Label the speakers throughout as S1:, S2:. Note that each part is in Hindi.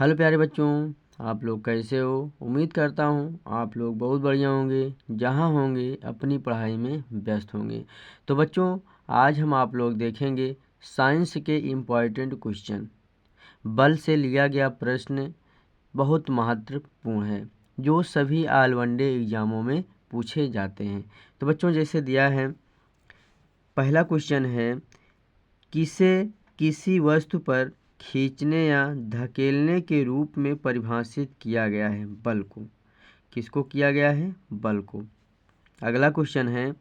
S1: हेलो प्यारे बच्चों, आप लोग कैसे हो। उम्मीद करता हूँ आप लोग बहुत बढ़िया होंगे, जहाँ होंगे अपनी पढ़ाई में व्यस्त होंगे। तो बच्चों, आज हम आप लोग देखेंगे साइंस के इम्पॉर्टेंट क्वेश्चन। बल से लिया गया प्रश्न बहुत महत्वपूर्ण है, जो सभी ऑल वनडे एग्जामों में पूछे जाते हैं। तो बच्चों, जैसे दिया है, पहला क्वेश्चन है, किसे किसी वस्तु पर खींचने या धकेलने के रूप में परिभाषित किया गया है। बल को किसको किया गया है? बल को। अगला क्वेश्चन है,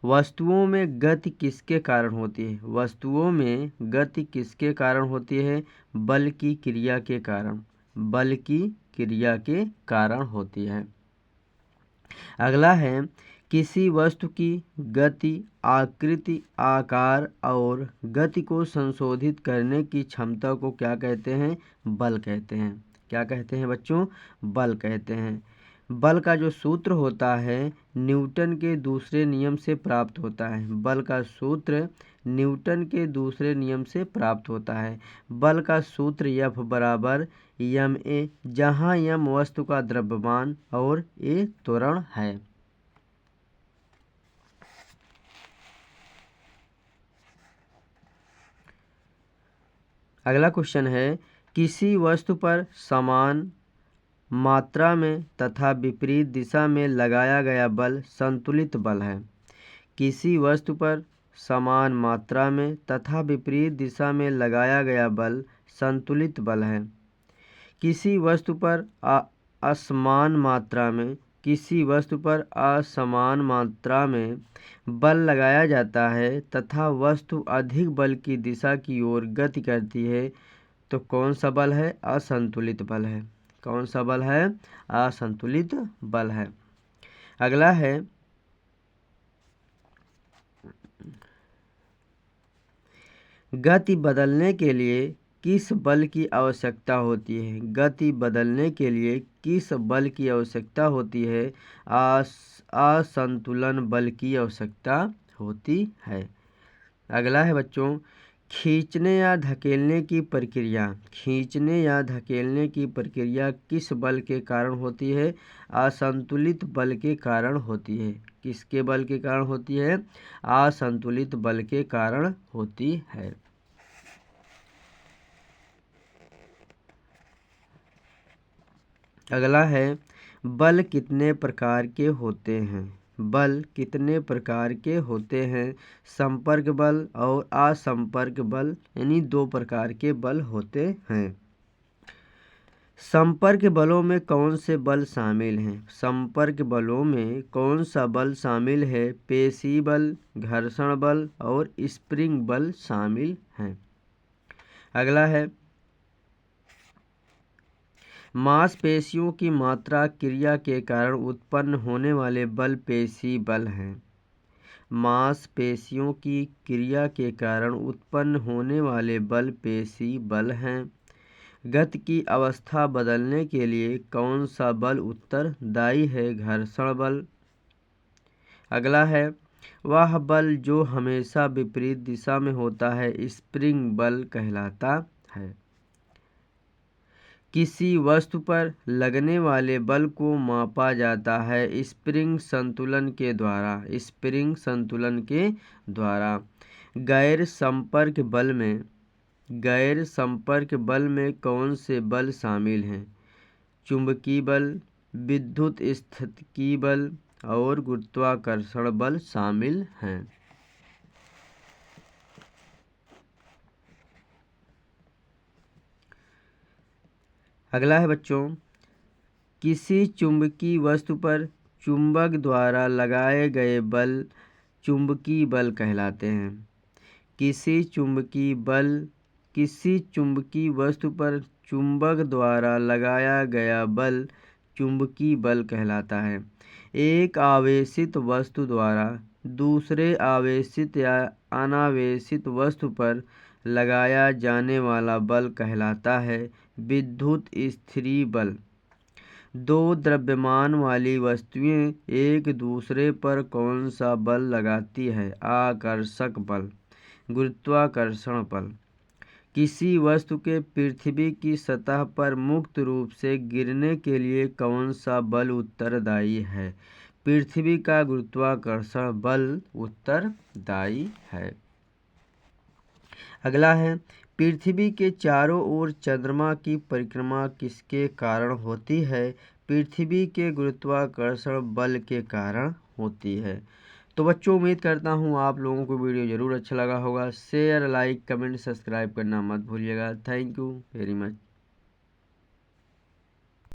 S1: वस्तुओं में गति किसके कारण होती है। वस्तुओं में गति किसके कारण होती है? बल की क्रिया के कारण। बल की क्रिया के कारण होती है। अगला है, किसी वस्तु की गति, आकृति, आकार और गति को संशोधित करने की क्षमता को क्या कहते हैं? बल कहते हैं। क्या कहते हैं बच्चों? बल कहते हैं। बल का जो सूत्र होता है न्यूटन के दूसरे नियम से प्राप्त होता है। बल का सूत्र न्यूटन के दूसरे नियम से प्राप्त होता है। बल का सूत्र F बराबर ma, जहाँ m वस्तु का द्रव्यमान और a त्वरण है। अगला क्वेश्चन है, किसी वस्तु पर समान मात्रा में तथा विपरीत दिशा में लगाया गया बल संतुलित बल है। किसी वस्तु पर समान मात्रा में तथा विपरीत दिशा में लगाया गया बल संतुलित बल है। किसी वस्तु पर असमान मात्रा में किसी वस्तु पर असमान मात्रा में बल लगाया जाता है तथा वस्तु अधिक बल की दिशा की ओर गति करती है, तो कौन सा बल है? असंतुलित बल है। कौन सा बल है? असंतुलित बल है। अगला है, गति बदलने के लिए किस बल की आवश्यकता होती है? गति बदलने के लिए किस बल की आवश्यकता होती है? असंतुलन बल की आवश्यकता होती है। अगला है बच्चों, खींचने या धकेलने की प्रक्रिया। खींचने या धकेलने की प्रक्रिया किस बल के कारण होती है? असंतुलित बल के कारण होती है। किसके बल के कारण होती है? असंतुलित बल के कारण होती है। अगला है, बल कितने प्रकार के होते हैं? बल कितने प्रकार के होते हैं? संपर्क बल और असंपर्क बल, यानी दो प्रकार के बल होते हैं। संपर्क बलों में कौन से बल शामिल हैं? संपर्क बलों में कौन सा बल शामिल है? पेशी बल, घर्षण बल और स्प्रिंग बल शामिल हैं। अगला है, मांसपेशियों की मात्रा क्रिया के कारण उत्पन्न होने वाले बल पेशी बल हैं। मांसपेशियों की क्रिया के कारण उत्पन्न होने वाले बल पेशी बल हैं। गति की अवस्था बदलने के लिए कौन सा बल उत्तरदायी है? घर्षण बल। अगला है, वह बल जो हमेशा विपरीत दिशा में होता है स्प्रिंग बल कहलाता है। किसी वस्तु पर लगने वाले बल को मापा जाता है स्प्रिंग संतुलन के द्वारा। स्प्रिंग संतुलन के द्वारा। गैर संपर्क बल में कौन से बल शामिल हैं? चुंबकीय बल, विद्युत स्थितिकी बल और गुरुत्वाकर्षण बल शामिल हैं। अगला है बच्चों, किसी चुंबकीय वस्तु पर चुंबक द्वारा लगाए गए बल चुंबकीय बल कहलाते हैं। किसी चुंबकीय वस्तु पर चुंबक द्वारा लगाया गया बल चुंबकीय बल कहलाता है। एक आवेशित वस्तु द्वारा दूसरे आवेशित या अनावेशित वस्तु पर लगाया जाने वाला बल कहलाता है विद्युत स्थिरी बल। दो द्रव्यमान वाली वस्तुएं एक दूसरे पर कौन सा बल लगाती है? आकर्षक बल, गुरुत्वाकर्षण बल। किसी वस्तु के पृथ्वी की सतह पर मुक्त रूप से गिरने के लिए कौन सा बल उत्तरदायी है? पृथ्वी का गुरुत्वाकर्षण बल उत्तरदायी है। अगला है, पृथ्वी के चारों ओर चंद्रमा की परिक्रमा किसके कारण होती है? पृथ्वी के गुरुत्वाकर्षण बल के कारण होती है। तो बच्चों, उम्मीद करता हूँ आप लोगों को वीडियो ज़रूर अच्छा लगा होगा। शेयर, लाइक, कमेंट, सब्सक्राइब करना मत भूलिएगा। Thank you very much.